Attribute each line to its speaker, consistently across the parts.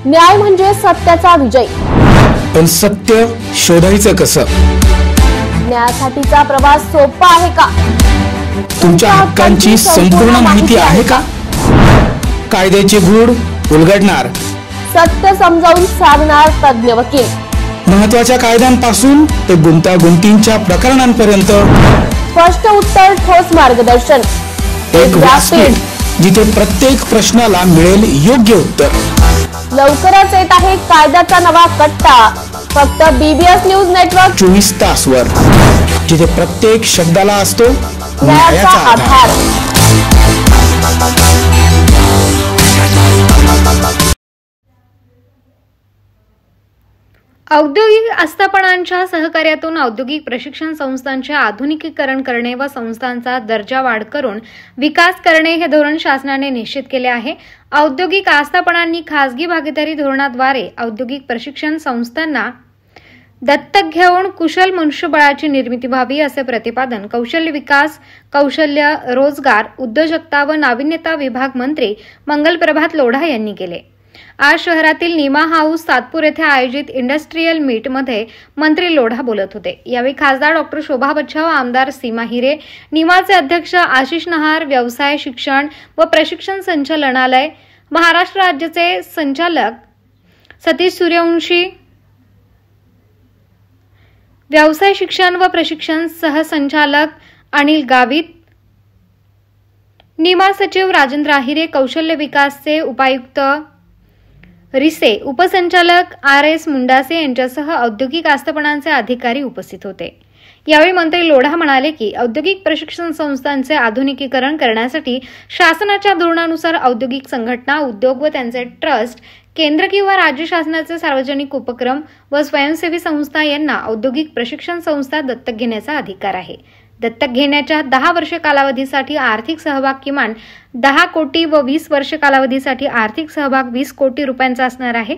Speaker 1: न्याय म्हणजे सत्याचा विजय।
Speaker 2: पण सत्य शोधायचं कसं?
Speaker 1: न्यायासाठीचा प्रवास सोपा आहे का?
Speaker 2: तुमच्या हक्कांची संपूर्ण माहिती आहे का? कायद्याचे गूढ उलगडणार,
Speaker 1: सत्य समजावून सांगणार तज्ञ वकील।
Speaker 2: महत्त्वाच्या कायद्यांपासून ते गुंतागुंतींच्या प्रकरणांपर्यंत
Speaker 1: स्पष्ट उत्तर, ठोस मार्गदर्शन।
Speaker 2: एक व्यासपीठ जिथे प्रत्येक प्रश्नाला मिळेल योग्य उत्तर।
Speaker 1: लवकरच येत आहे कायद्याचा नवा कट्टा, फक्त BBS न्यूज नेटवर्क
Speaker 2: 24 तासवर, जिथे प्रत्येक शब्दाला असतो
Speaker 1: न्यायाचा आधार।
Speaker 3: औद्योगिक आस्थापनांच्या सहकार्यातून औद्योगिक प्रशिक्षण संस्थांचे आधुनिकीकरण करणे व संस्थांचा दर्जा वाढ करून विकास करणे हे धोरण शासनाने निश्चित केले आहे। औद्योगिक आस्थापनांनी खासगी भागीदारी धोरणाद्वारे औद्योगिक प्रशिक्षण संस्थांना दत्तक घेऊन कुशल मनुष्यबळाची निर्मिती व्हावी, असे प्रतिपादन कौशल्य विकास, कौशल्य, रोजगार, उद्योजकता व नाविन्यता विभाग मंत्री मंगलप्रभात लोढा यांनी केले। आज शहरातील निमा हाऊस सातपूर येथे आयोजित इंडस्ट्रियल मीट मध्ये मंत्री लोढा बोलत होते। यावेळी खासदार डॉ. शोभा बच्छाव, आमदार सीमा हिरे, निमाचे अध्यक्ष आशिष नहार, व्यवसाय शिक्षण व प्रशिक्षण संचालनालय महाराष्ट्र राज्याचे संचालक सतीश सूर्यवंशी, व्यवसाय शिक्षण व प्रशिक्षण सहसंचालक अनिल गावित, निमा सचिव राजेंद्र आहिरे, कौशल्य विकासचे उपायुक्त रिसे, उपसंचालक RS मुंडासे यांच्यासह औद्योगिक आस्थापनांचे अधिकारी उपस्थित होते। यावेळी मंत्री लोढा म्हणाले की औद्योगिक प्रशिक्षण संस्थांचे आधुनिकीकरण करण्यासाठी शासनाच्या धोरणानुसार औद्योगिक संघटना, उद्योग व त्यांचे ट्रस्ट, केंद्र किंवा राज्य शासनाचे सार्वजनिक उपक्रम व स्वयंसेवी संस्था यांना औद्योगिक प्रशिक्षण संस्था दत्तक घेण्याचा अधिकार आहे। दत्तक घेण्याच्या 10 वर्ष कालावधीसाठी आर्थिक सहभाग किमान 10 कोटी व 20 वर्ष कालावधीसाठी आर्थिक सहभाग 20 कोटी रुपयांचा असणार आहे।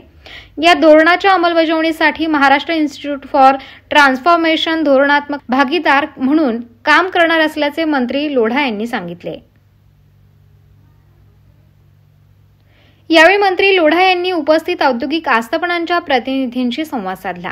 Speaker 3: या धोरणाच्या अंमलबजावणीसाठी महाराष्ट्र इन्स्टिट्यूट फॉर ट्रान्सफॉर्मेशन धोरणात्मक भागीदार म्हणून काम करणार असल्याचे मंत्री लोढा यांनी सांगितले। यावेळी मंत्री लोढा यांनी उपस्थित औद्योगिक आस्थापनांच्या प्रतिनिधींशी संवाद साधला।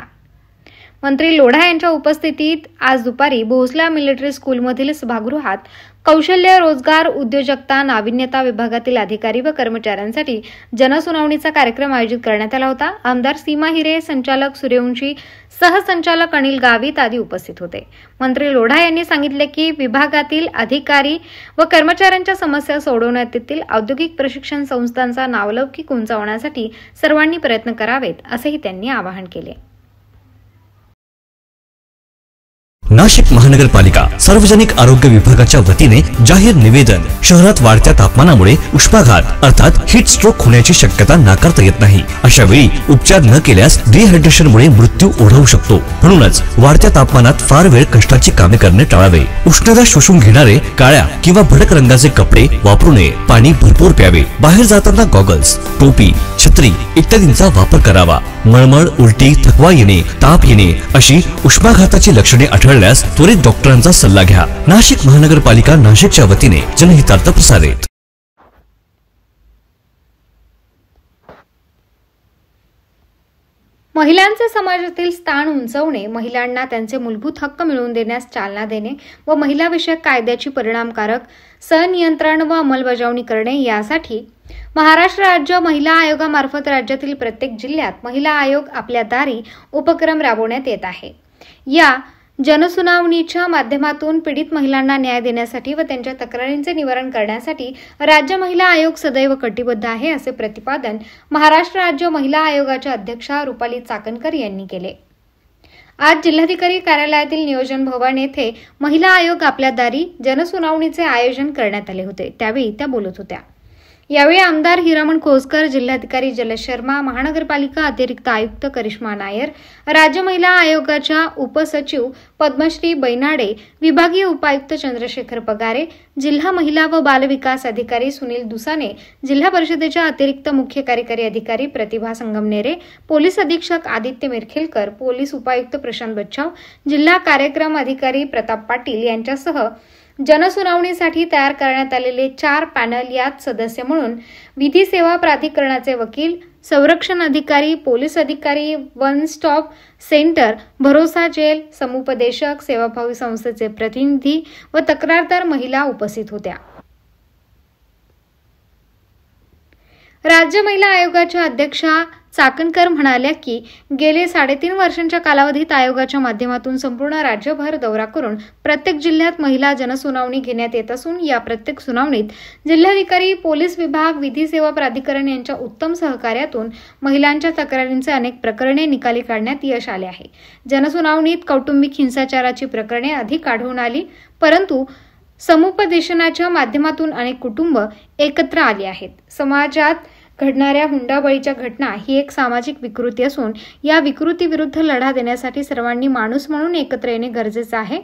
Speaker 3: मंत्री लोढा यांच्या उपस्थितीत आज दुपारी भोसला मिलिटरी स्कूलमधील सभागृहात कौशल्य, रोजगार, उद्योजकता, नाविन्यता विभागातील अधिकारी व कर्मचाऱ्यांसाठी जनसुनावणीचा कार्यक्रम आयोजित करण्यात आला होता। आमदार सीमा हिरे, संचालक सूर्यवंशी, सहसंचालक अनिल गावित आदी उपस्थित होते। मंत्री लोढा यांनी सांगितले की विभागातील अधिकारी व कर्मचाऱ्यांच्या समस्या सोडवण्यात येतील। औद्योगिक प्रशिक्षण संस्थांचा नावलौकिक उंचावण्यासाठी सर्वांनी प्रयत्न करावेत, असेही त्यांनी आवाहन केले।
Speaker 4: नाशिक महानगरपालिका सार्वजनिक आरोग्य विभागाच्या वतीने जाहीर निवेदन। शहरात वाढत्या तापमानामुळे उष्माघात अर्थात हीट स्ट्रोक होण्याची शक्यता नाकारता येत नाही। अशा वेळी उपचार न केल्यास डिहायड्रेशनमुळे मृत्यू ओढवू शकतो। म्हणूनच वाढत्या तापमानात फार वेळ कष्टाची कामे करणे टाळावे। उष्णता शोषून घेणारे काळ्या किंवा भडक रंगाचे कपडे वापरू नये। पाणी भरपूर प्यावे। बाहेर जाताना गॉगल्स, टोपी, छत्री इत्यादींचा वापर करावा। मळमळ, उलटी, थकवा येणे, ताप येणे अशी उष्माघाताची लक्षणे आढळल्यास त्वरित डॉक्टरांचा सल्ला घ्या। नाशिक महानगरपालिका नाशिकच्या वतीने जनहितार्थ प्रसारित।
Speaker 3: महिलांचे समाजातील स्थान उंचावणे, महिलांना त्यांचे मूलभूत हक्क मिळवून देण्यास चालना देणे व महिलाविषयक कायद्याची परिणामकारक संनियंत्रण व अंमलबजावणी करणे यासाठी महाराष्ट्र राज्य महिला आयोगामार्फत राज्यातील प्रत्येक जिल्ह्यात महिला आयोग आपल्या दारी उपक्रम राबवण्यात येत आहे। या जनसुनावणीच्या माध्यमातून पीडित महिलांना न्याय देण्यासाठी व त्यांच्या तक्रारींचे निवारण करण्यासाठी राज्य महिला आयोग सदैव कटिबद्ध आहे, असे प्रतिपादन महाराष्ट्र राज्य महिला आयोगाच्या अध्यक्षा रुपाली चाकणकर यांनी केले। आज जिल्हाधिकारी कार्यालयातील नियोजन भवन येथे महिला आयोग आपल्या दारी जनसुनावणीचे आयोजन करण्यात आले होते। त्यावेळी त्या बोलत होत्या। यावेळी आमदार हिरामण खोसकर, जिल्हाधिकारी जलज शर्मा, महानगरपालिका अतिरिक्त आयुक्त करिश्मा नायर, राज्य महिला आयोगाच्या उपसचिव पद्मश्री बैनाडे, विभागीय उपायुक्त चंद्रशेखर पगारे, जिल्हा महिला व बाल विकास अधिकारी सुनील दुसाने, जिल्हा परिषदेच्या अतिरिक्त मुख्य कार्यकारी अधिकारी प्रतिभा संगमनेरे, पोलीस अधीक्षक आदित्य मिरखेलकर, पोलीस उपायुक्त प्रशांत बच्छाव, जिल्हा कार्यक्रम अधिकारी प्रताप पाटील यांच्यासह जनसुनावणीसाठी तयार करण्यात आलेले 4 पॅनल यात सदस्य म्हणून विधी सेवा प्राधिकरणाचे वकील संरक्षण अधिकारी, पोलीस अधिकारी, वन स्टॉप सेंटर, भरोसा जेल, समुपदेशक, सेवाभावी संस्थेचे प्रतिनिधी व तक्रारदार महिला उपस्थित होत्या. राज्य महिला आयोगाच्या अध्यक्षा चाकणकर म्हणाल्या की गेले 3.5 वर्षांच्या कालावधीत आयोगाच्या माध्यमातून संपूर्ण राज्यभर दौरा करून प्रत्येक जिल्ह्यात महिला जनसुनावणी घेण्यात येत असून या प्रत्येक सुनावणीत जिल्हाधिकारी, पोलीस विभाग, विधी सेवा प्राधिकरण यांच्या उत्तम सहकार्यातून महिलांच्या तक्रारींचे अनेक प्रकरणे निकाली काढण्यात यश आले आहे. जनसुनावणीत कौटुंबिक हिंसाचाराची प्रकरणे अधिक आढळून आली, परंतु समुपदेशनाच्या माध्यमातून अनेक कुटुंब एकत्र आली आहेत. समाजात घडणाऱ्या हुंडाबळीच्या घटना ही एक सामाजिक विकृती असून या विकृतीविरुद्ध लढा देण्यासाठी सर्वांनी माणूस म्हणून एकत्र येणे गरजेचे आहे.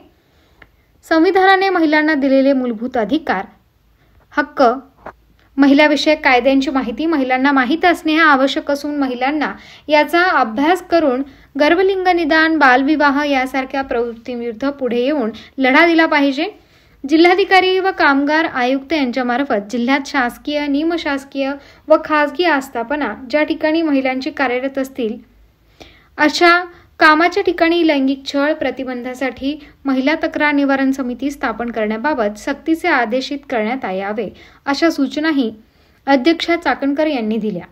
Speaker 3: संविधानाने महिलांना दिलेले मूलभूत अधिकार, हक्क, महिलाविषयक कायद्यांची माहिती महिलांना माहीत असणे हे आवश्यक असून महिलांना याचा अभ्यास करून गर्भलिंग निदान, बालविवाह यासारख्या प्रवृत्तींविरुद्ध पुढे येऊन लढा दिला पाहिजे. जिल्हाधिकारी व कामगार आयुक्त यांच्यामार्फत जिल्ह्यात शासकीय, निमशासकीय व खासगी आस्थापना ज्या ठिकाणी महिलांची कार्यरत असतील अशा कामाच्या ठिकाणी लैंगिक छळ प्रतिबंधासाठी महिला तक्रार निवारण समिती स्थापन करण्याबाबत सक्तीचे आदेशित करण्यात यावे अशा सूचनाही अध्यक्षा चाकणकर यांनी दिल्या.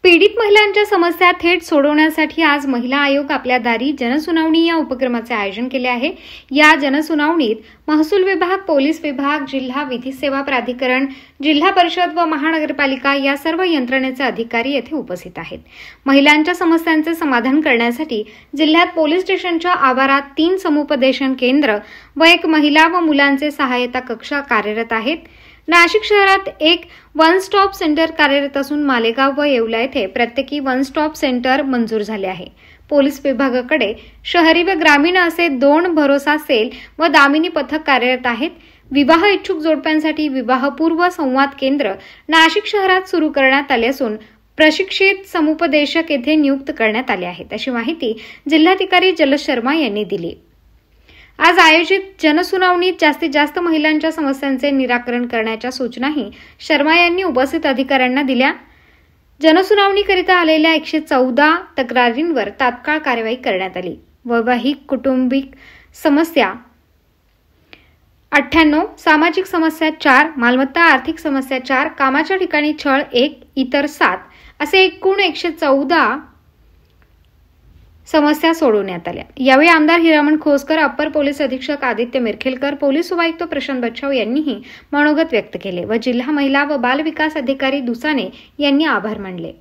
Speaker 3: पीडित महिलांच्या समस्या थेट सोडवण्यासाठी आज महिला आयोग आपल्या दारी जनसुनावणी या उपक्रमाचे आयोजन केले आहे. या जनसुनावणीत महसूल विभाग, पोलीस विभाग, जिल्हा विधी सेवा प्राधिकरण, जिल्हा परिषद व महानगरपालिका या सर्व यंत्रणेचे अधिकारी येथे उपस्थित आहेत. महिलांच्या समस्यांचे समाधान करण्यासाठी जिल्ह्यात पोलीस स्टेशनच्या आवारात 3 समुपदेशन केंद्र व 1 महिला व मुलांचे सहायता कक्ष कार्यरत आहेत. नाशिक शहरात 1 वन स्टॉप सेंटर कार्यरत असून मालेगाव व येवला येथे प्रत्येकी वन स्टॉप सेंटर मंजूर झाले आहे. पोलीस विभागाकडे शहरी व ग्रामीण असे 2 भरोसा सेल व दामिनी पथक कार्यरत आहेत. विवाह इच्छुक जोडप्यांसाठी विवाहपूर्व संवाद केंद्र नाशिक शहरात सुरू करण्यात आले असून प्रशिक्षित समुपदेशक येथे नियुक्त करण्यात आले आहेत, अशी माहिती जिल्हाधिकारी जलज शर्मा यांनी दिली. आज आयोजित जनसुनावणीत जास्तीत जास्त महिलांच्या समस्यांचे निराकरण करण्याच्या सूचनाही शर्मा यांनी उपस्थित अधिकाऱ्यांना दिल्या. जनसुनावणीकरिता आलेल्या 114 तक्रारींवर तात्काळ कार्यवाही करण्यात आली. वैवाहिक कुटुंबिक समस्या 98, सामाजिक समस्या 4, मालमत्ता आर्थिक समस्या 4, कामाच्या ठिकाणी छळ 1, इतर 7 असे एकूण 114 समस्या सोडवण्यात आल्या. यावेळी आमदार हिरामण खोसकर, अप्पर पोलीस अधीक्षक आदित्य मिरखेलकर, पोलीस उपायुक्त प्रशांत बच्छाव यांनीही मनोगत व्यक्त केले व जिल्हा महिला व बाल विकास अधिकारी दुसाने यांनी आभार मानले.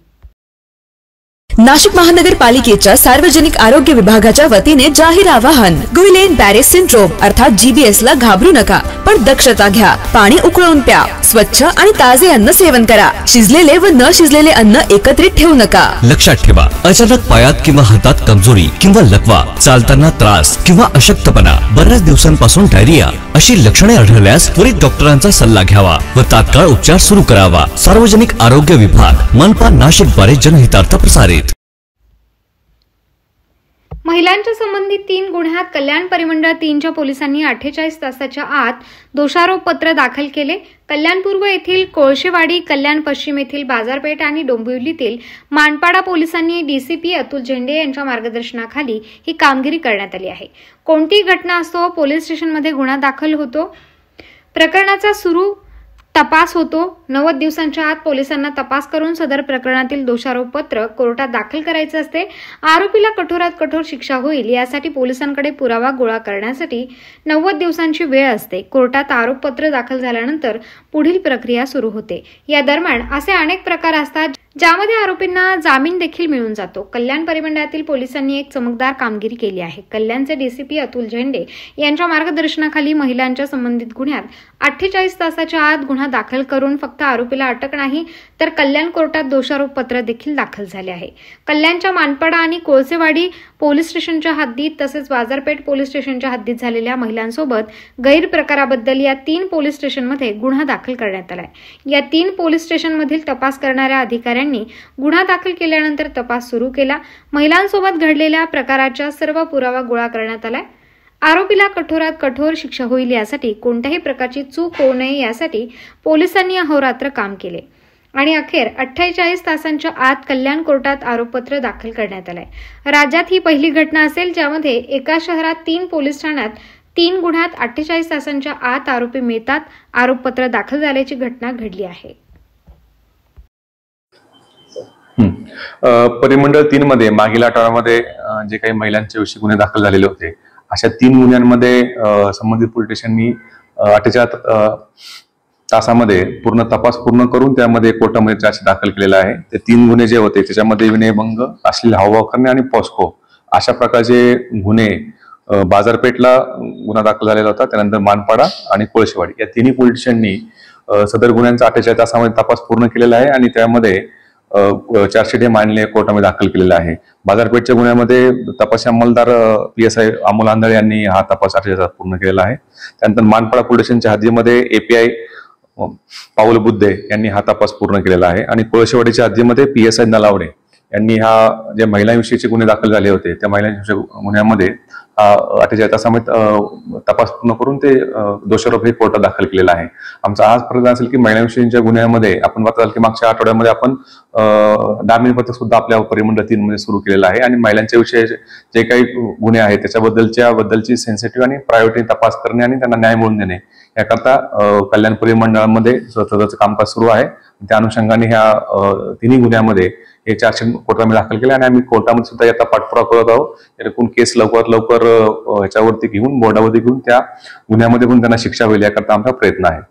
Speaker 5: नाशिक महानगरपालिकेच्या सार्वजनिक आरोग्य विभागाच्या वतीने जाहीर आवाहन. गुइलेन बॅरे सिंड्रोम अर्थात GBS ला घाबरू नका, पण दक्षता घ्या. पाणी उकळून प्या. स्वच्छ आणि ताजे अन्न सेवन करा. शिजलेले व न शिजलेले अन्न एकत्रित ठेवू नका.
Speaker 4: लक्षात ठेवा, अचानक पायात किंवा हातात कमजोरी किंवा लकवा, चालताना त्रास किंवा अशक्तपणा, बऱ्याच दिवसांपासून डायरिया अशी लक्षणे आढळल्यास त्वरित डॉक्टरांचा सल्ला घ्यावा व तात्काळ उपचार सुरू करावा. सार्वजनिक आरोग्य विभाग, मनपा नाशिक द्वारे जनहितार्थ प्रसारित.
Speaker 3: महिलांच्या संबंधित 3 गुन्ह्यात कल्याण परिमंडळ 3च्या पोलिसांनी 48 तासाच्या आत दोषारोप पत्र दाखल केले. कल्याण पूर्व येथील कोळशेवाडी, कल्याण पश्चिम येथील बाजारपेठ आणि डोंबिवलीतील मानपाडा पोलिसांनी DCP अतुल झेंडे यांच्या मार्गदर्शनाखाली ही कामगिरी करण्यात आली आहे. कोणतीही घटना असो, पोलीस स्टेशनमध्ये गुन्हा दाखल होतो, प्रकरणाचा सुरू तपास होतो. 90 दिवसांच्या आत पोलिसांना तपास करून सदर प्रकरणातील दोषारोपपत्र कोर्टात दाखल करायचे असते. आरोपीला कठोरात कठोर शिक्षा होईल यासाठी पोलिसांकडे पुरावा गोळा करण्यासाठी 90 दिवसांची वेळ असते. कोर्टात आरोपपत्र दाखल झाल्यानंतर पुढील प्रक्रिया सुरू होते. या दरम्यान असे अनेक प्रकार असतात ज्यामध्ये आरोपींना जामीन देखील मिळून जातो. कल्याण परिमंडळातील पोलिसांनी एक चमकदार कामगिरी केली आहे. कल्याणचे DCP अतुल झेंडे यांच्या मार्गदर्शनाखाली महिलांच्या संबंधित गुन्ह्यात 48 तासाच्या आत गुन्हा दाखल करून फक्त आरोपीला अटक नाही तर कल्याण कोर्टात दोषारोप पत्र देखील दाखल झाले आहे. कल्याणच्या मानपाडा आणि कोळसेवाडी पोलीस स्टेशनच्या हद्दीत तसेच बाजारपेठ पोलीस स्टेशनच्या हद्दीत झालेल्या महिलांसोबत गैरप्रकाराबद्दल या 3 पोलीस स्टेशनमध्ये गुन्हा दाखल करण्यात आलाय. या 3 पोलीस स्टेशनमधील तपास करणाऱ्या अधिकाऱ्यांनी गुन्हा दाखल केल्यानंतर तपास सुरू केला. महिलांसोबत घडलेल्या प्रकाराचा सर्व पुरावा गोळा करण्यात आलाय. आरोपीला कठोरात कठोर शिक्षा होईल यासाठी कोणत्याही प्रकारची चूक होऊ नये यासाठी पोलिसांनी अहोरात्र काम केले. आणि अखेर 48 तासांच्या आत कल्याण कोर्टात आरोपपत्र दाखल करण्यात आलंय. राज्यात ही पहिली घटना असेल ज्यामध्ये एका शहरात 3 पोलीस ठाण्यात 3 गुन्ह्यात 48 तासांच्या आत आरोपी मिळतात आरोपपत्र दाखल झाल्याची घटना घडली आहे.
Speaker 6: परिमंडळ 3 मध्ये मागील आठवड्यामध्ये जे काही महिलांच्या विषयी गुन्हे दाखल झालेले होते, अशा 3 गुन्ह्यांमध्ये संबंधित पोलीस स्टेशननी 48 तासामध्ये पूर्ण तपास पूर्ण करून त्यामध्ये कोर्टामध्ये चार्ज दाखल केलेला आहे. ते 3 गुन्हे जे होते त्याच्यामध्ये विनयभंग, अश्लील हावभाव करणे आणि पॉस्को अशा प्रकारचे गुन्हे बाजारपेठला गुन्हा दाखल झालेला होता. त्यानंतर मानपाडा आणि कोळशेवाडी या तिन्ही पोलीस स्टेशननी सदर गुन्ह्यांचा 48 तासामध्ये तपास पूर्ण केलेला आहे आणि त्यामध्ये चार्जशीट हे मानले कोर्टामध्ये दाखल केलेला आहे. बाजारपेठच्या गुन्ह्यामध्ये तपासी अंमलदार PSI अमोल आंधळे यांनी हा तपास 48 तासात पूर्ण केलेला आहे. त्यानंतर मानपाडा पोलीस स्टेशनच्या हद्दीमध्ये API पाऊल बुद्धे यांनी हा तपास पूर्ण केलेला आहे आणि कोळशेवाडीच्या हद्दीमध्ये PSI नलावडे यांनी हा जे महिलांविषयीचे गुन्हे दाखल झाले होते त्या महिलांविषयी गुन्ह्यामध्ये 48 तासामध्ये तपास पूर्ण करून ते दोषारोप हे कोर्टात दाखल केलेला आहे. आमचा आज प्रयत्न असेल की महिलांविषयीच्या गुन्ह्यामध्ये आपण बघताल की मागच्या आठवड्यामध्ये आपण डामिन पथक सुद्धा आपल्या परिमंडळ 3 मध्ये सुरू केलेला आहे आणि महिलांच्या विषयी जे काही गुन्हे आहेत त्याच्याबद्दलची सेन्सिटिव्ह आणि प्रायोरिटी तपास करणे आणि त्यांना न्याय मिळवून देणे याकरता कल्याण परिमंडळामध्ये सततचं कामकाज सुरू आहे. त्या अनुषंगाने ह्या तिन्ही गुन्ह्यामध्ये हे चार्जशीट कोर्टामध्ये दाखल केले आणि आम्ही कोर्टामध्ये सुद्धा याचा पाठपुरावा करत आहोत. यातून केस लवकरात लवकर ह्याच्यावरती घेऊन बोर्डावरती घेऊन त्या गुन्ह्यामध्ये पण त्यांना शिक्षा होईल याकरता आमचा प्रयत्न आहे.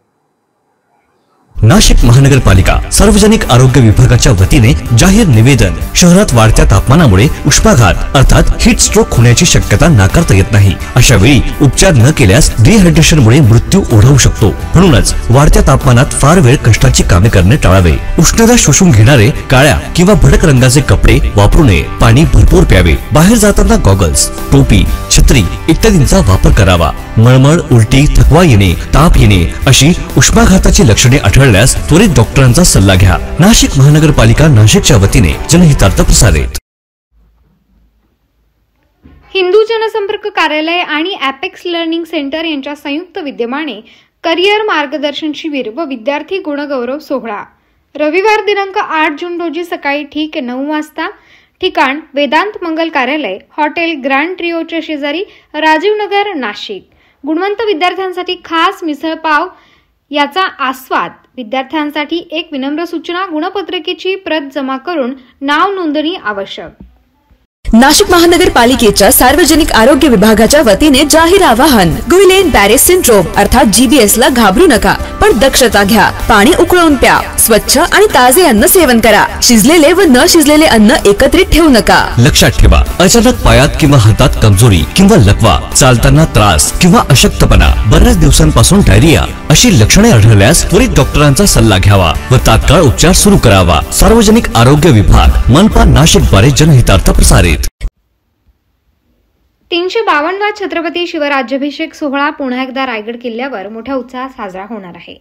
Speaker 4: नाशिक महानगरपालिका सार्वजनिक आरोग्य विभागाच्या वतीने जाहीर निवेदन. शहरात वाढत्या तापमानामुळे उष्माघात अर्थात हीट स्ट्रोक होण्याची शक्यता नाकारता येत नाही. अशा वेळी उपचार न केल्यास डिहायड्रेशनमुळे मृत्यू ओढवू शकतो. म्हणूनच वाढत्या तापमानात फार वेळ कष्टाची कामे करणे टाळावे. उष्णता शोषून घेणारे काळ्या किंवा भडक रंगाचे कपडे वापरू नये. पाणी भरपूर प्यावे. बाहेर जाताना गॉगल्स, टोपी, छत्री इत्यादींचा वापर करावा. मळमळ, उलटी, थकवा येणे, ताप येणे अशी उष्माघाताची लक्षणे आढळल्यास त्वरित डॉक्टरांचा सल्ला घ्या. नाशिक महानगरपालिका नाशिकच्या वतीने जनहितार्थ प्रसारित.
Speaker 3: हिंदू जनसंपर्क कार्यालय आणि ॲपेक्स लर्निंग सेंटर यांच्या संयुक्त विद्यमाने करिअर मार्गदर्शन शिबिर व विद्यार्थी गुणगौरव सोहळा रविवार दिनांक 8 जून रोजी सकाळी ठीक 9 वाजता. ठिकाण वेदांत मंगल कार्यालय, हॉटेल ग्रँड ट्रिओच्या शेजारी, राजीव नगर, नाशिक. गुणवंत विद्यार्थ्यांसाठी खास मिसळ पाव याचा आस्वाद. विद्यार्थ्यांसाठी एक विनम्र सूचना, गुणपत्रिकेची प्रत जमा करून नाव नोंदणी आवश्यक.
Speaker 5: नाशिक महानगरपालिकेच्या सार्वजनिक आरोग्य विभागाच्या वतीने जाहीर आवाहन. गुइलेन बॅरेस सिंड्रोम अर्थात GBS ला घाबरू नका, पण दक्षता घ्या. पाणी उकळून प्या. स्वच्छ आणि ताजे अन्न सेवन करा. शिजलेले व न शिजलेले अन्न एकत्रित ठेवू नका.
Speaker 4: लक्षात ठेवा, अचानक पायात किंवा हातात कमजोरी किंवा लकवा, चालताना त्रास किंवा अशक्तपणा, बऱ्याच दिवसांपासून डायरिया अशी लक्षणे आढळल्यास त्वरित डॉक्टरांचा सल्ला घ्यावा व तात्काळ उपचार सुरू करावा. सार्वजनिक आरोग्य विभाग, मनपा नाशिक द्वारे जनहितार्थ प्रसारित.
Speaker 3: 352वा छत्रपती शिवराज्याभिषेक सोहळा पुन्हा एकदा रायगड किल्ल्यावर मोठ्या उत्साहात साजरा होणार आहे.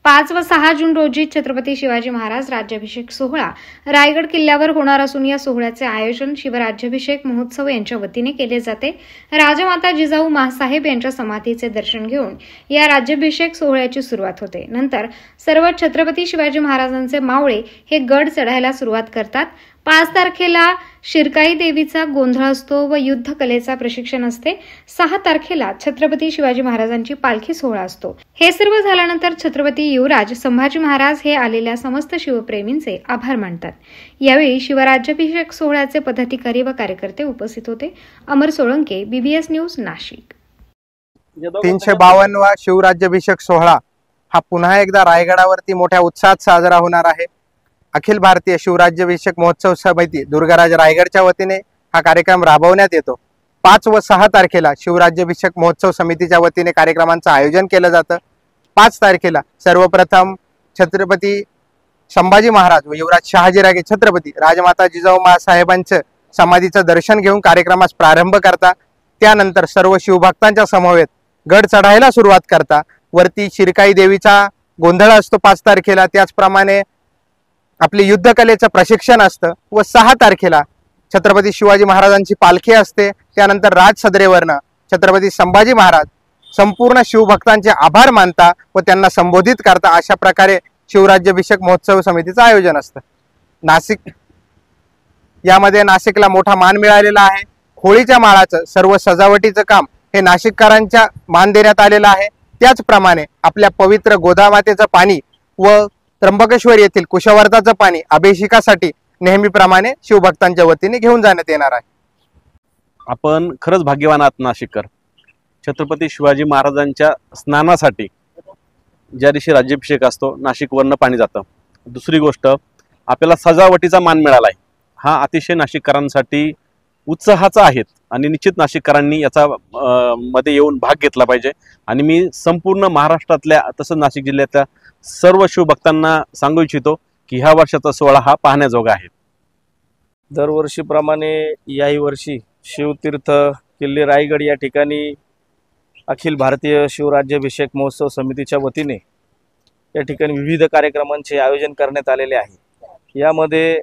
Speaker 3: 5 व 6 जून रोजी छत्रपती शिवाजी महाराज राज्याभिषेक सोहळा रायगड किल्ल्यावर होणार असून या सोहळ्याचे आयोजन शिवराज्याभिषेक महोत्सव यांच्या वतीने केले जाते. राजमाता जिजाऊ माँसाहेब यांच्या समाधीचे दर्शन घेऊन या राज्याभिषेक सोहळ्याची सुरुवात होते. नंतर सर्व छत्रपती शिवाजी महाराजांचे मावळे हे गड चढायला सुरुवात करतात. 5 तारखेला शिरकाई देवीचा गोंधळ असतो व युद्ध कलेचा प्रशिक्षण असते. 6 तारखेला छत्रपती शिवाजी महाराजांची पालखी सोहळा असतो. हे सर्व झाल्यानंतर छत्रपती युवराज संभाजी महाराज हे आलेल्या समस्त शिवप्रेमींचे आभार मानतात. यावेळी शिवराज्याभिषेक सोहळ्याचे पदाधिकारी व कार्यकर्ते उपस्थित होते. अमर सोळंके, BBS न्यूज, नाशिक.
Speaker 7: 352वा शिवराज्याभिषेक सोहळा हा पुन्हा एकदा रायगडावरती मोठ्या उत्साहात साजरा होणार आहे. अखिल भारतीय शिवराज्याभिषेक महोत्सव समिती दुर्गाराज रायगडच्या वतीने हा कार्यक्रम राबवण्यात येतो. 5 व 6 तारखेला शिवराज्याभिषेक महोत्सव समितीच्या वतीने कार्यक्रमांचं आयोजन केलं जातं. 5 तारखेला सर्वप्रथम छत्रपती संभाजी महाराज व युवराज शहाजीराजे छत्रपती राजमाता जिजाऊ माँसाहेबांचं समाधीचं दर्शन घेऊन कार्यक्रमास प्रारंभ करता. त्यानंतर सर्व शिवभक्तांच्या समवेत गड चढायला सुरुवात करता. वरती शिरकाई देवीचा गोंधळ असतो 5 तारखेला. त्याचप्रमाणे आपले युद्धकलेचं प्रशिक्षण असतं व 6 तारखेला छत्रपती शिवाजी महाराजांची पालखी असते. त्यानंतर राजसदरेवरनं छत्रपती संभाजी महाराज संपूर्ण शिवभक्तांचे आभार मानता व त्यांना संबोधित करता. अशा प्रकारे शिवराज्याभिषेक महोत्सव समितीचं आयोजन असतं. नाशिक यामध्ये नाशिकला मोठा मान मिळालेला आहे. होळीच्या माळाचं सर्व सजावटीचं काम हे नाशिककरांच्या मान देण्यात आलेलं आहे. त्याचप्रमाणे आपल्या पवित्र गोदामातेचं पाणी व त्र्यंबकेश्वर येथील कुशवर्ताचं पाणी अभिषेकासाठी नेहमीप्रमाणे शिवभक्तांच्या वतीने घेऊन जाण्यात येणार आहे.
Speaker 8: आपण खरंच भाग्यवान आहात नाशिककर. छत्रपती शिवाजी महाराजांच्या स्नानासाठी ज्या दिवशी राज्याभिषेक असतो नाशिकवरनं पाणी जातं. दुसरी गोष्ट, आपल्याला सजावटीचा मान मिळाला आहे. हा अतिशय नाशिककरांसाठी उत्साहाचा आहे आणि निश्चित नाशिककरांनी याचा मध्ये येऊन भाग घेतला पाहिजे. आणि मी संपूर्ण महाराष्ट्रातल्या तसंच नाशिक जिल्ह्यातल्या सर्व शिवभक्तांना सांगू इच्छितो की ह्या वर्षाचा सोहळा हा पाहण्याजोगा आहे.
Speaker 9: दरवर्षीप्रमाणे याही वर्षी शिवतीर्थ किल्ले रायगड या ठिकाणी अखिल भारतीय शिवराज्याभिषेक महोत्सव समितीच्या वतीने या ठिकाणी विविध कार्यक्रमांचे आयोजन करण्यात आलेले आहे. यामध्ये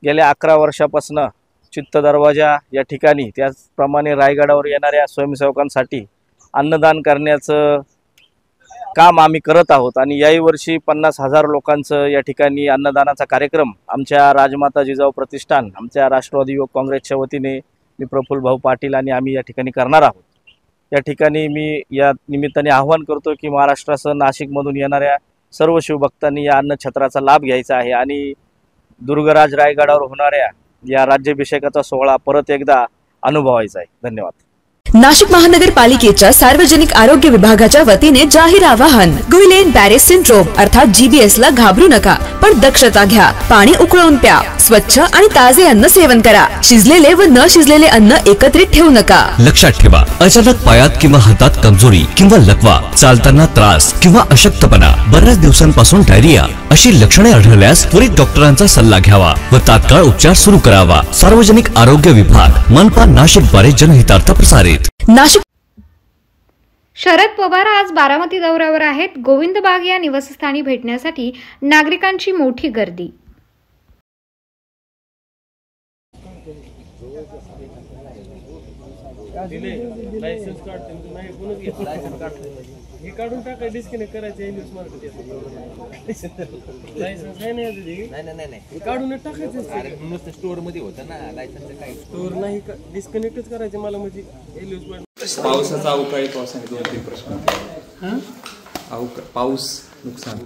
Speaker 9: गेल्या 11 वर्षापासून चित्त दरवाजा या ठिकाणी त्याचप्रमाणे रायगडावर येणाऱ्या स्वयंसेवकांसाठी अन्नदान करण्याचं काम आम्ही करत आहोत. आणि याही वर्षी 50,000 लोकांचं या ठिकाणी अन्नदानाचा कार्यक्रम आमच्या राजमाता जिजाऊ प्रतिष्ठान, आमच्या राष्ट्रवादी युवक काँग्रेसच्या वतीने मी प्रफुल्ल भाऊ पाटील आणि आम्ही या ठिकाणी करणार आहोत. या ठिकाणी मी या निमित्ताने आवाहन करतो की महाराष्ट्रासह नाशिकमधून येणाऱ्या सर्व शिवभक्तांनी या अन्नछत्राचा लाभ घ्यायचा आहे आणि दुर्गराज रायगडावर होणाऱ्या या राज्याभिषेकाचा सोहळा परत एकदा अनुभवायचा आहे. धन्यवाद.
Speaker 5: नाशिक महानगरपालिकेच्या सार्वजनिक आरोग्य विभागाच्या वतीने जाहीर आवाहन. गुइलेन बॅरे सिंड्रोम अर्थात GBS ला घाबरू नका, पण दक्षता घ्या. पाणी उकळून प्या. स्वच्छ आणि ताजे अन्न सेवन करा. शिजलेले व न शिजलेले अन्न एकत्रित ठेवू नका.
Speaker 4: लक्षात ठेवा, अचानक पायात किंवा हातात कमजोरी किंवा लकवा, चालताना त्रास किंवा अशक्तपणा, बऱ्याच दिवसांपासून डायरिया अशी लक्षणे आढळल्यास त्वरित डॉक्टरांचा सल्ला घ्यावा व तात्काळ उपचार सुरू करावा. सार्वजनिक आरोग्य विभाग मनपा नाशिक द्वारे जनहितार्थ प्रसारित.
Speaker 5: नाशिक
Speaker 3: शरद पवार आज बारामती दौऱ्यावर आहेत. गोविंद बाग या निवासस्थानी भेटण्यासाठी नागरिकांची मोठी गर्दी.
Speaker 10: काढून टाका, डिस्कनेक्ट करायचं काढून टाकायचं. स्टोर मध्ये होतं ना लायसन्स, काही स्टोर नाही, डिस्कनेक्टच करायचं मला. म्हणजे
Speaker 11: पावसाचा अवकाळी पावसाने 2-3 प्रश्न. पाऊस नुकसान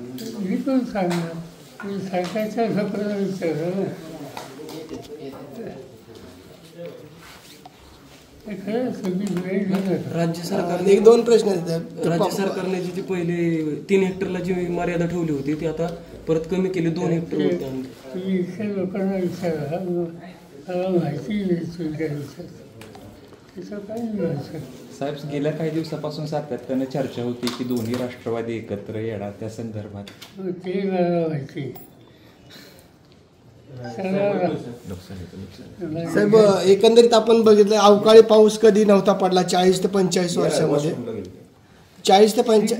Speaker 10: राज्य सरकारने 1-2 प्रश्न आहेत. राज्य सरकारने जी पहिले 3 हेक्टरला जी मर्यादा ठेवली होती ती आता परत कमी केली 2 हेक्टर होती. लोकांना विचारा,
Speaker 11: साहेब, गेल्या काही दिवसापासून सातत्याने चर्चा होती की दोन्ही राष्ट्रवादी एकत्र येणार, त्या संदर्भात
Speaker 10: ते माहिती.
Speaker 12: साहेब, एकंदरीत आपण बघितलं अवकाळी पाऊस कधी नव्हता पडला 40 ते 45 वर्षामध्ये. 40 ते
Speaker 4: 45.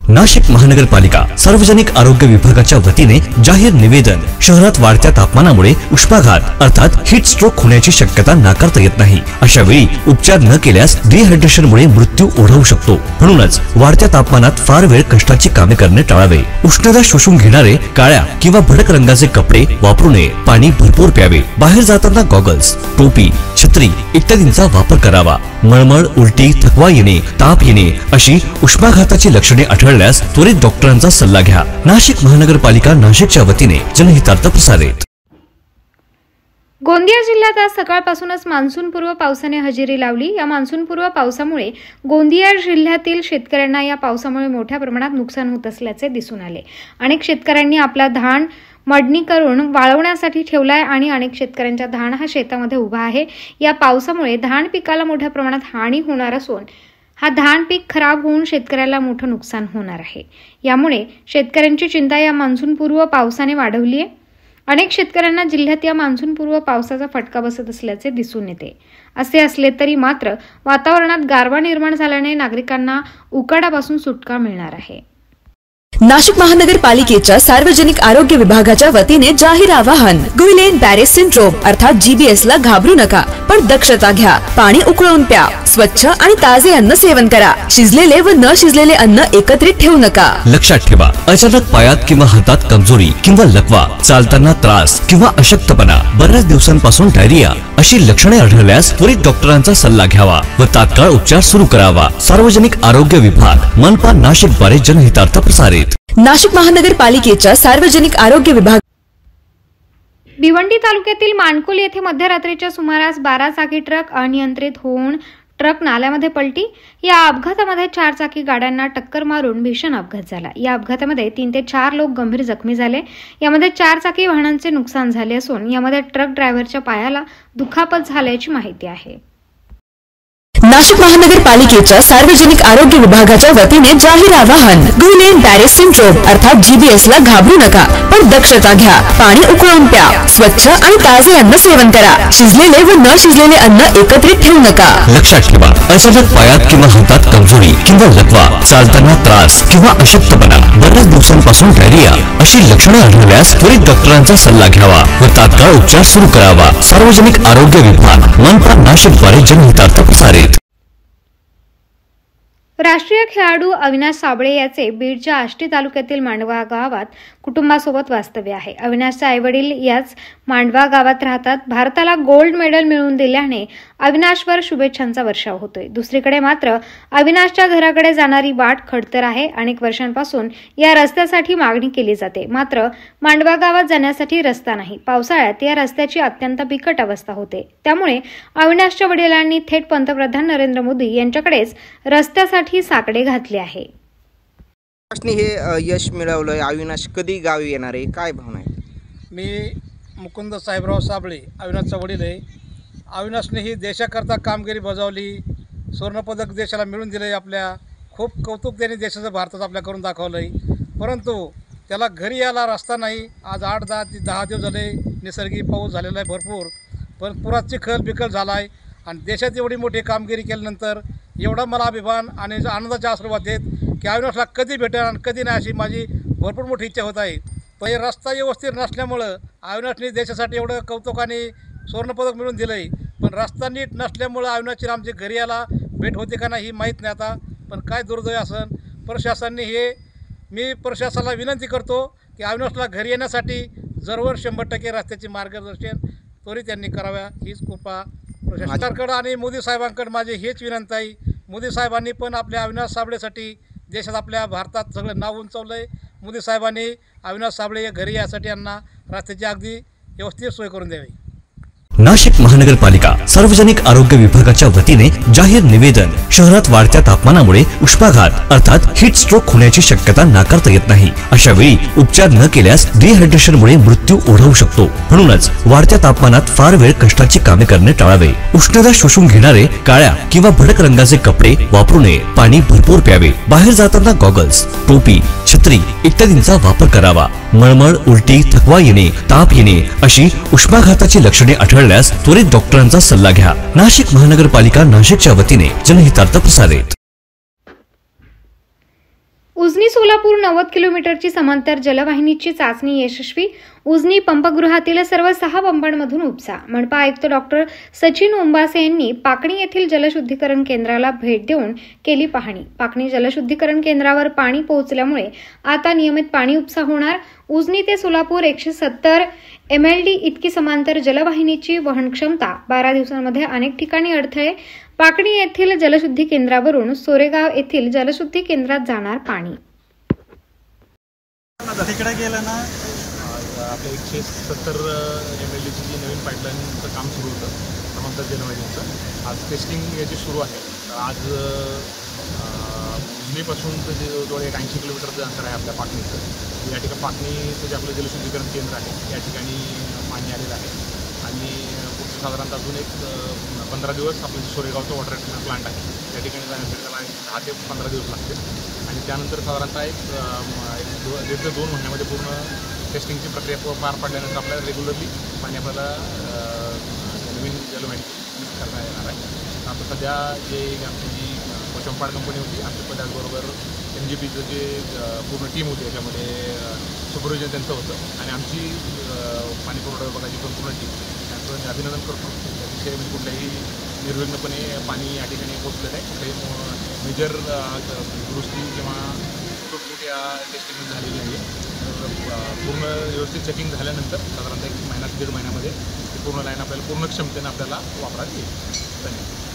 Speaker 4: नाशिक महानगरपालिका सार्वजनिक आरोग्य विभागाच्या वतीने जाहीर निवेदन. शहरात वाढत्या तापमानामुळे उष्माघात अर्थात हीट स्ट्रोक होण्याची शक्यता नाकारता येत नाही. अशा वेळी उपचार न केल्यास डिहायड्रेशनमुळे मृत्यू ओढवू शकतो. म्हणूनच वाढत्या तापमानात फार वेळ कष्टाची कामे करणे टाळावे. उष्णता शोषून घेणारे काळ्या किंवा भडक रंगाचे कपडे वापरू नये. पाणी भरपूर प्यावे. बाहेर जाताना गॉगल्स, टोपी, छत्री इत्यादींचा वापर करावा. मळमळ, उलटी, थकवा येणे, ताप येणे अशी उष्माघाताची लक्षणे आढळल्यास त्वरित डॉक्टरांचा सल्ला घ्या. नाशिक महानगरपालिका नाशिकच्या वतीने जनहितार्थ प्रसारित.
Speaker 3: गोंदिया जिल्ह्यात आज सकाळपासूनच मान्सूनपूर्व पावसाने हजेरी लावली. या मान्सूनपूर्व पावसामुळे गोंदिया जिल्ह्यातील शेतकऱ्यांना या पावसामुळे मोठ्या प्रमाणात नुकसान होत असल्याचे दिसून आले. अनेक शेतकऱ्यांनी आपला धान मडणी करून वाळवण्यासाठी ठेवलाय आणि अनेक शेतकऱ्यांचा धान हा शेतामध्ये उभा आहे. या पावसामुळे धान पिकाला मोठ्या प्रमाणात हानी होणार असून हा धान पीक खराब होऊन शेतकऱ्याला मोठं नुकसान होणार आहे. यामुळे शेतकऱ्यांची चिंता या मान्सूनपूर्व पावसाने वाढवली आहे. अनेक शेतकऱ्यांना जिल्ह्यात या मान्सूनपूर्व पावसाचा फटका बसत असल्याचे दिसून येते. असे असले तरी मात्र वातावरणात गारवा निर्माण झाल्याने नागरिकांना उकाडापासून सुटका मिळणार आहे.
Speaker 5: नाशिक महानगरपालिकेच्या सार्वजनिक आरोग्य विभागाच्या वतीने जाहीर आवाहन. गुइलेन बॅरेस सिंड्रोम अर्थात GBS ला घाबरू नका, पण दक्षता घ्या. पाणी उकळून प्या. स्वच्छ आणि ताजे अन्न सेवन करा. शिजलेले व न शिजलेले अन्न एकत्रित ठेवू नका.
Speaker 4: लक्षात ठेवा, अचानक पायात किंवा हातात कमजोरी किंवा लकवा, चालताना त्रास किंवा अशक्तपणा, बऱ्याच दिवसांपासून डायरिया अशी लक्षणे आढळल्यास त्वरित डॉक्टरांचा सल्ला घ्यावा व तात्काळ उपचार सुरू करावा. सार्वजनिक आरोग्य विभाग मनपा नाशिक द्वारे जनहितार्थ प्रसारित.
Speaker 5: नाशिक महानगरपालिकेच्या सार्वजनिक आरोग्य विभाग.
Speaker 3: भिवंडी तालुक्यातील मानकुल येथे मध्यरात्रीच्या सुमारास 12 चाकी ट्रक अनियंत्रित होऊन ट्रक नाल्यामध्ये पलटी. या अपघातामध्ये 4 चाकी गाड्यांना टक्कर मारून भीषण अपघात झाला. या अपघातामध्ये 3 ते 4 लोक गंभीर जखमी झाले. यामध्ये 4 चाकी वाहनांचे नुकसान झाले असून यामध्ये ट्रक ड्रायव्हरच्या पायाला दुखापत झाल्याची माहिती आहे.
Speaker 5: नाशिक महानगरपालिकेच्या सार्वजनिक आरोग्य विभागाच्या वतीने जाहीर आवाहन. गुइलेन बॅरेस सिंड्रोम अर्थात GBS ला घाबरू नका, पण दक्षता घ्या. पाणी उकळून प्या. स्वच्छ आणि ताजे अन्न सेवन करा. शिजलेले व न शिजलेले अन्न एकत्रित ठेवू नका.
Speaker 4: लक्षात ठेवा, अचानक पायात किंवा हातात कमजोरी किंवा लकवा, चालताना त्रास किंवा अशक्तपणा, बऱ्याच दिवसांपासून डायरिया अशी लक्षणे आढळल्यास त्वरित डॉक्टरांचा सल्ला घ्यावा व तात्काळ उपचार सुरू करावा. सार्वजनिक आरोग्य विभाग मनपा नाशिक द्वारे जनहितार्थ प्रसारित.
Speaker 3: राष्ट्रीय खेळाडू अविनाश साबळे याचे बीडच्या आष्टी तालुक्यातील मांडवा गावात कुटुंबासोबत वास्तव्य आहे. अविनाशचे आईवडील याच मांडवा गावात राहतात. भारताला गोल्ड मेडल मिळवून दिल्याने अविनाशवर शुभेच्छांचा वर्षाव होतोय. दुसरीकडे मात्र अविनाशच्या घराकडे जाणारी वाट खडतर आहे. अनेक वर्षांपासून या रस्त्यासाठी मागणी केली जाते, मात्र मांडवा गावात जाण्यासाठी रस्ता नाही. पावसाळ्यात या रस्त्याची अत्यंत बिकट अवस्था होते. त्यामुळे अविनाशच्या वडिलांनी थेट पंतप्रधान नरेंद्र मोदी यांच्याकडेच रस्त्यासाठी साकडे घातले आहे.
Speaker 13: हे यश मिळवलंय. अविनाश कधी गावी येणार आहे, काय भावना आहे?
Speaker 14: मी मुकुंद साहेबराव साबळे, अविनाशचा वडील आहे. अविनाशने ही देशाकरता कामगिरी बजावली. सुवर्णपदक देशाला मिळून दिलं आहे. आपल्या खूप कौतुक त्याने देशाचं भारताचं आपल्या करून दाखवलं आहे. परंतु त्याला घरी यायला रस्ता नाही. आज 8-10 दिवस झाले निसर्गिक पाऊस झालेला आहे भरपूर, पण पुरात चिखल बिखल झाला आहे. आणि देशात एवढी मोठी कामगिरी केल्यानंतर एवढा मला अभिमान आणि आनंदाचे आशीर्वाद आहेत की अविनाशला कधी भेटेल आणि कधी नाही अशी माझी भरपूर मोठी इच्छा होत आहे. पण हे रस्ता व्यवस्थित नसल्यामुळं अविनाशने देशासाठी एवढं कौतुकाने सुवर्णपदक मिळवून दिलं आहे. पण रस्ता नीट नसल्यामुळं अविनाशची आमची घरी यायला भेट होते का नाही ही माहीत नाही आता. पण काय दुर्दैव असन प्रशासनाने मी प्रशासनाला विनंती करतो की अविनाशला घरी येण्यासाठी जरूर 100% रस्त्याचे मार्गदर्शन त्वरित त्यांनी कराव्या हीच कृपा सरकारकडे आणि मोदी साहेबांकडे माझी हेच विनंती आहे. मोदी साहेबांनी पण आपल्या अविनाश साबळेसाठी देशात आपल्या भारतात सगळं नाव उंचावलं आहे. मोदी साहेबांनी अविनाश साबळे घरी यासाठी यांना रस्त्याची अगदी व्यवस्थित सोय करून द्यावी.
Speaker 4: नाशिक महानगरपालिका सार्वजनिक आरोग्य विभागाच्या वतीने जाहीर निवेदन. शहरात वाढत्या तापमानामुळे उष्माघात अर्थात हीट स्ट्रोक होण्याची शक्यता नाकारता येत नाही. अशा वेळी उपचार न केल्यास डिहायड्रेशनमुळे मृत्यू ओढवू शकतो. म्हणूनच वाढत्या तापमानात फार वेळ कष्टाची कामे करणे टाळावे. उष्णता शोषून घेणारे काळ्या किंवा भडक रंगाचे कपडे वापरू नये. पाणी भरपूर प्यावे. बाहेर जाताना गॉगल्स, टोपी, छत्री इत्यादींचा वापर करावा. मळमळ, उलटी, थकवा येणे, ताप येणे अशी उष्माघाताची लक्षणे आढळल्यास त्वरित डॉक्टरांचा सल्ला घ्या. नाशिक महानगरपालिका नाशिकच्या वतीने जनहितार्थ प्रसारित.
Speaker 3: उजनी सोलापूर 90 किलोमीटरची समांतर जलवाहिनीची चाचणी यशस्वी. उजनी पंपगृहातील सर्व 6 पंपांमधून उपसा. मनपा आयुक्त डॉक्टर सचिन उंबासे यांनी पाकणी येथील जलशुद्धीकरण केंद्राला भेट देऊन केली पाहणी. पाकणी जलशुद्धीकरण केंद्रावर पाणी पोहोचल्यामुळे आता नियमित पाणी उपसा होणार. उजनी ते सोलापूर 170 MLD इतकी समांतर जलवाहिनीची वहन क्षमता. 12 दिवसांमध्ये अनेक ठिकाणी अडथळे. पाकणी येथील जलशुद्धी केंद्रावरून सोरेगाव येथील जलशुद्धी केंद्रात जाणार पाणी.
Speaker 15: तिकडे गेलं ना आपल्या 170 MLDची जी नवीन पाईपलाईनचं काम सुरू होतं समांतर जलवाहिनीचं. आज टेस्टिंग याची सुरू आहे. आज उजनीपासून जवळ 80 किलोमीटरचं अंतर आहे आपल्या पाकणीचं. या ठिकाणी पाकणीचं जे आपलं जलशुद्धीकरण केंद्र आहे या ठिकाणी पाणी आलेलं आहे. आणि पुढचं साधारणतः अजून एक 15 दिवस आपलं सोरेगावचं वॉटर ट्रीटमेंट प्लांट आहे त्या ठिकाणी जाण्यासाठी त्याला 10 ते 15 दिवस लागतील. आणि त्यानंतर साधारणतः एक 1.5 ते 2 महिन्यामध्ये पूर्ण टेस्टिंगची प्रक्रिया पार पडल्यानंतर आपल्याला रेग्युलरली पाणी आपल्याला नवीन जलवाहिनी करता येणार आहे. आता सध्या जे आमची जी चंपाड कंपनी होती, आमच्या त्याचबरोबर NGPचं जे पूर्ण टीम होती याच्यामध्ये सुपरविजन त्यांचं होतं आणि आमची पाणी पुरवठा विभागाची पण पूर्ण टीम, त्यांचं मी अभिनंदन करतो. अतिशय म्हणजे कुठल्याही निर्विघ्नपणे पाणी या ठिकाणी पोचलेलं आहे. कुठल्याही मेजर दुरुस्ती किंवा छोट्या टेस्टिंग झालेली आहे. पूर्ण व्यवस्थित चेकिंग झाल्यानंतर साधारणतः 1 महिना 1.5 महिन्यामध्ये पूर्ण लाईन आपल्याला पूर्ण क्षमतेने आपल्याला वापरात येईल. धन्यवाद.